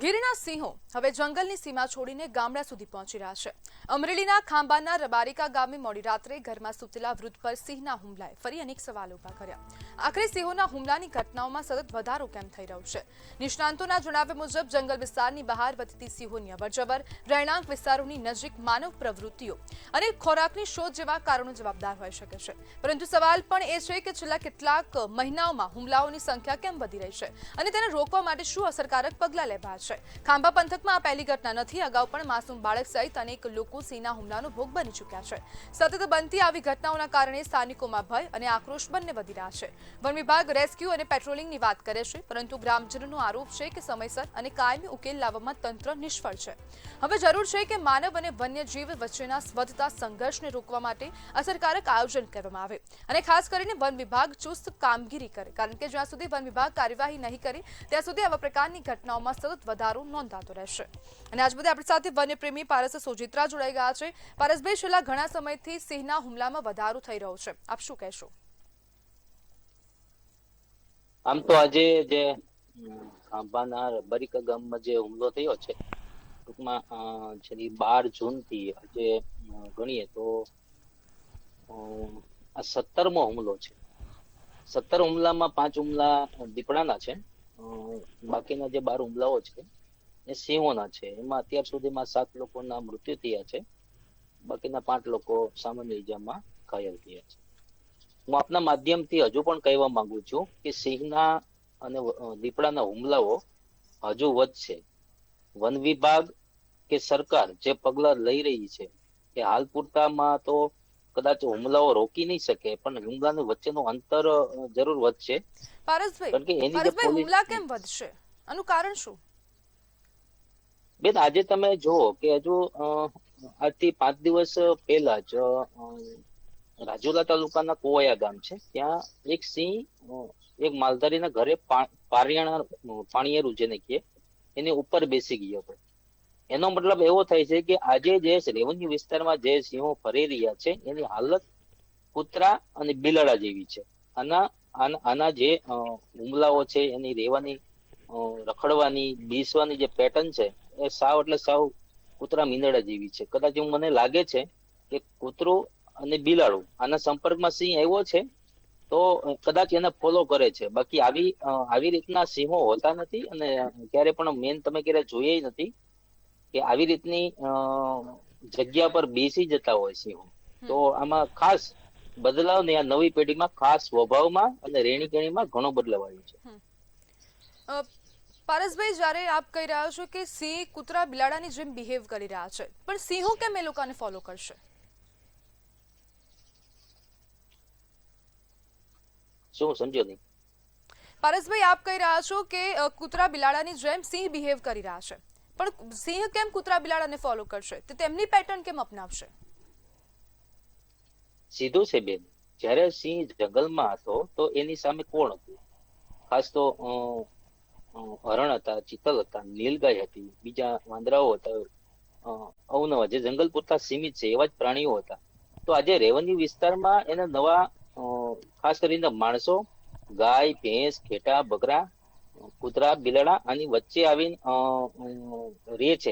ગીરના સિંહો હવે જંગલની સીમા છોડીને ગામડા સુધી પહોંચી રહ્યા છે। અમરેલીના ખાંભાના રબારિકા ગામે મોડી રાત્રે ઘરમાં સૂતેલા વૃદ્ધ પર સિંહના હુમલાએ ફરી અનેક સવાલો ઉભા કર્યા। આખરે સિંહોના હુમલાની ઘટનાઓમાં સતત વધારો કેમ થઈ રહ્યો છે? નિષ્ણાંતોના જણાવ્યા મુજબ જંગલ વિસ્તારની બહાર વધતી સિંહોની અવરજવર, રહેણાંક વિસ્તારોની નજીક માનવ પ્રવૃત્તિઓ અને ખોરાકની શોધ જેવા કારણો જવાબદાર હોઈ શકે છે। પરંતુ સવાલ પણ એ છે કે છેલ્લા કેટલાક મહિનાઓમાં હુમલાઓની સંખ્યા કેમ વધી રહી છે અને તેને રોકવા માટે શું અસરકારક પગલાં લેવા છે? ખાંભા પંથકમાં આ પહેલી ઘટના નથી। અગાઉ પણ માસૂમ બાળક સહિત અનેક લોકો સિંહના હુમલાનો ભોગ બની ચૂક્યા છે। સતત બનતી આવી ઘટનાઓના કારણે સ્થાનિકોમાં ભય અને આક્રોશ બંને વધી રહ્યા છે। વન વિભાગ રેસ્ક્યુ અને પેટ્રોલિંગની વાત કરે છે, પરંતુ ગ્રામજનોનો આરોપ છે કે સમયસર અને કાયમી ઉકેલ લાવવામાં તંત્ર નિષ્ફળ છે। હવે જરૂર છે કે માનવ અને વન્યજીવ વચ્ચેના વધતા સંઘર્ષને રોકવા માટે અસરકારક આયોજન કરવામાં આવે અને ખાસ કરીને વન વિભાગ ચુસ્ત કામગીરી કરે, કારણ કે જ્યાં સુધી વન વિભાગ કાર્યવાહી નહીં કરે ત્યાં સુધી આવા પ્રકારની ઘટનાઓમાં સતત વધારો નોંધાતો રહેશે। અને આજ બધે આપણી સાથે વન્યપ્રેમી પારસ સોજિત્રા જોડાઈ ગયા છે। પારસભાઈ, છેલ્લા ઘણા સમયથી સિંહના હુમલામાં વધારો થઈ રહ્યો છે, આપ શું કહેશો? આમ તો આજે જે ખાંભાના રબારિકા ગામમાં જે હુમલો થયો છે, ટૂંકમાં જેની 12 જૂનથી આજે ગણીએ તો આ 17મો હુમલો છે। 17 હુમલામાં 5 હુમલા દીપડાના છે, બાકીના જે 12 હુમલાઓ છે એ સિંહોના છે। એમાં અત્યાર સુધીમાં 7 લોકોના મૃત્યુ થયા છે, બાકીના 5 લોકો સામાન્ય ઈજામાં ઘાયલ થયા છે। હું આપના માધ્યમથી હજુ પણ કહેવા માંગુ છું કે સિંહના અને દીપડાના હુમલાઓ હજુ વધશે। વન વિભાગ કે સરકાર જે પગલા લઈ રહી છે કે હાલ પૂરતામાં તો કદાચ હુમલાઓ રોકી નહીં શકે, પણ હુમલાની વચ્ચેનું અંતર જરૂર વધશે। કારણ કે એની જે હુમલા કેમ વધશે, આનું કારણ શું? બેન, આજે તમે જુઓ કે હજુ આજથી 5 દિવસ પહેલા જ રાજુલા તાલુકાના કોવાયા ગામ છે, ત્યાં એક સિંહ એક માલધારીના ઘરે પાણીયેરું જેને કહે એની ઉપર બેસી ગયો હતો। એનો મતલબ એવો થાય છે કે આજે જે રેવન્યુ વિસ્તારમાં જે સિંહો ફરી રહ્યા છે એની હાલત કૂતરા અને બિલાડા જેવી છે। આના જે હુમલાઓ છે, એની રહેવાની, રખડવાની, બેસવાની જે પેટર્ન છે એ સાવ એટલે સાવ કૂતરા મીંદડા જેવી છે। કદાચ એવું મને લાગે છે કે કૂતરું અને બિલાડું આના સંપર્કમાં સિંહ આવ્યો છે તો કદાચ એને ફોલો કરે છે, બાકી આવી રીતના સિંહો હોતા નથી અને ક્યારે પણ મેન તમે ક્યારે જોયા નથી કે આવી રીતની જગ્યા પર બેસી જતા હોય સિંહો। તો આમાં ખાસ બદલાવ ને આ નવી પેઢીમાં ખાસ સ્વભાવમાં અને રહેણી કહેણીમાં ઘણો બદલાવ આવ્યો છે। પારસભાઈ, જ્યારે આપ કહી રહ્યા છો કે સિંહ કૂતરા બિલાડાની જેમ બિહેવ કરી રહ્યા છે, પણ સિંહો કેમ એ લોકોને ફોલો કરશે? શું સમજો નહીં? પારસભાઈ, આપ કહી રહ્યા છો કે કૂતરા બિલાડાની જેમ સિંહ બિહેવ કરી રહ્યા છે, પણ સિંહ કેમ કૂતરા બિલાડાને ફોલો કરશે? તે તેમની પેટર્ન કેમ અપનાવશે? સીધું છે બેન, જ્યારે સિંહ જંગલમાં હતો તો એની સામે કોણ હતું? ખાસ તો હરણ હતા, ચિત્તલ હતા, નીલગાય હતી, બીજા વાંદરાઓ હતા, અવનવા જે જંગલ પૂરતા સીમિત છે એવા જ પ્રાણીઓ હતા। તો આજે રેવન્યુ વિસ્તારમાં એને નવા ખાસ કરીને માણસો, ગાય, ભેંસ, ઘેટા, બકરા, કૂતરા, બિલાડા આની વચ્ચે આવીને રે છે,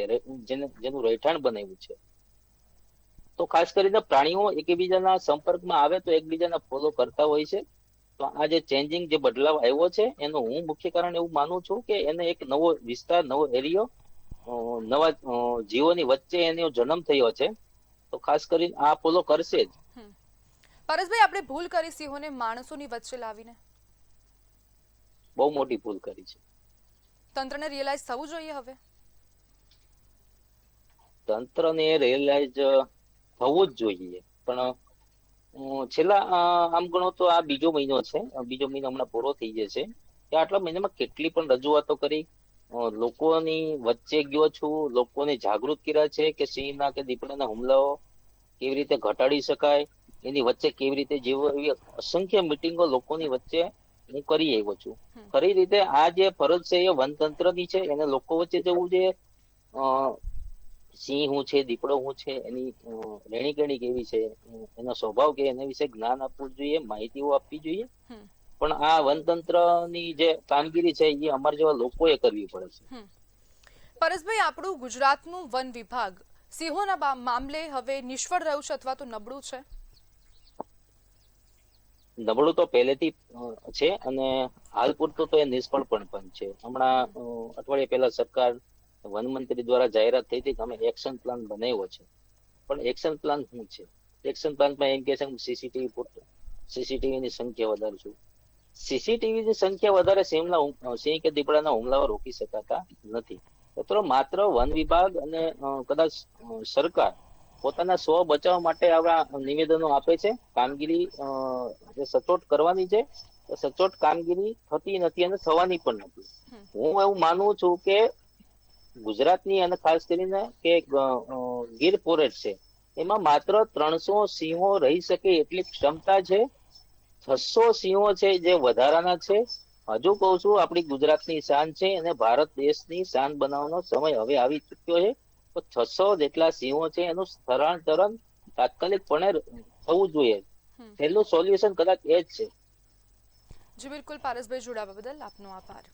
જેનું રહેઠાણ બનાવ્યું છે। તો ખાસ કરીને પ્રાણીઓ એકબીજાના સંપર્કમાં આવે તો એકબીજાના ફોલો કરતા હોય છે। તો આ જે ચેન્જિંગ, જે બદલાવ આવ્યો છે એનું હું મુખ્ય કારણ એવું માનું છું કે એને એક નવો વિસ્તાર, નવો એરિયો, નવા જીવોની વચ્ચે એનો જન્મ થયો છે, તો ખાસ કરીને આ ફોલો કરશે જ। પરેશભાઈ, આપણે ભૂલ કરી સિંહોને માણસોની વચ્ચે લાવીને? બહુ મોટી ભૂલ કરી છે। તંત્રને રિયલાઇઝ થવું જોઈએ હવે? તંત્રને રિયલાઇઝ થવું જ જોઈએ, પણ છેલ્લા આમ ગણો તો આ બીજો મહિનો છે, બીજો મહિનો હમણાં પૂરો થઈ જશે, કે આટલા મહિનામાં કેટલી પણ રજૂઆતો કરી, લોકોની વચ્ચે ગયો છું, લોકોને જાગૃત કર્યા છે કે સિંહના કે દીપડાના હુમલાઓ કેવી રીતે ઘટાડી શકાય, એની વચ્ચે કેવી રીતે જીવવું, એવી અસંખ્ય મિટિંગો લોકોની વચ્ચે હું કરી આવ્યો છું। ખરી રીતે આ જે ફરજ છે એ વનતંત્રની છે, એને લોકો વચ્ચે જવું જોઈએ। સિંહ શું છે, દીપડો શું છે, એની રહેણી કહેણી કેવી છે, એનો સ્વભાવ કે એના વિશે જ્ઞાન આપવું જોઈએ, માહિતીઓ આપવી જોઈએ। પણ આ વનતંત્રની જે કામગીરી છે એ અમારા જેવા લોકોએ કરવી પડે છે। પરેશભાઈ, આપણું ગુજરાતનું વન વિભાગ સિંહોના મામલે હવે નિષ્ફળ રહ્યું છે અથવા તો નબળું છે? નબળું તો પહેલેથી છે અને હાલ પૂરતું તો એ નિષ્ફળ પણ છે. હમણાં અઠવાડિયા પહેલા સરકાર વન મંત્રી દ્વારા જાહેરાત થઈ હતી કે અમે એક્શન પ્લાન બનાવ્યો છે. પણ એક્શન પ્લાન શું છે? એક્શન પ્લાનમાં એમ કે છે સીસીટીવી ની સંખ્યા વધારશું. સીસીટીવી ની સંખ્યા વધારે સિંહ કે દીપડાના હુમલાઓ રોકી શકાતા નથી. તો માત્ર વન વિભાગ અને કદાચ સરકાર પોતાના સ્વ બચાવ માટે આવા નિવેદનો આપે છે. કામગીરી જે સચોટ કરવાની છે સચોટ કામગીરી થતી નથી અને થવાની પણ નથી. હું એવું માનું છું કે ગુજરાતની અને ખાસ કરીને કે ગીર ફોરેસ્ટ છે એમાં માત્ર 300 સિંહો રહી શકે એટલી ક્ષમતા છે. 600 સિંહો છે જે વધારાના છે. હજુ કહું છું આપણી ગુજરાતની શાન છે અને ભારત દેશની શાન બનાવવાનો સમય હવે આવી ચુક્યો છે. તો 600 જેટલા સિંહો છે એનું સ્થળાંતરણ તાત્કાલિકપણે થવું જોઈએ. છેલ્લું સોલ્યુશન કદાચ એ જ છે. જી બિલકુલ, પારસભાઈ, જોડાવા બદલ આપનો આભાર.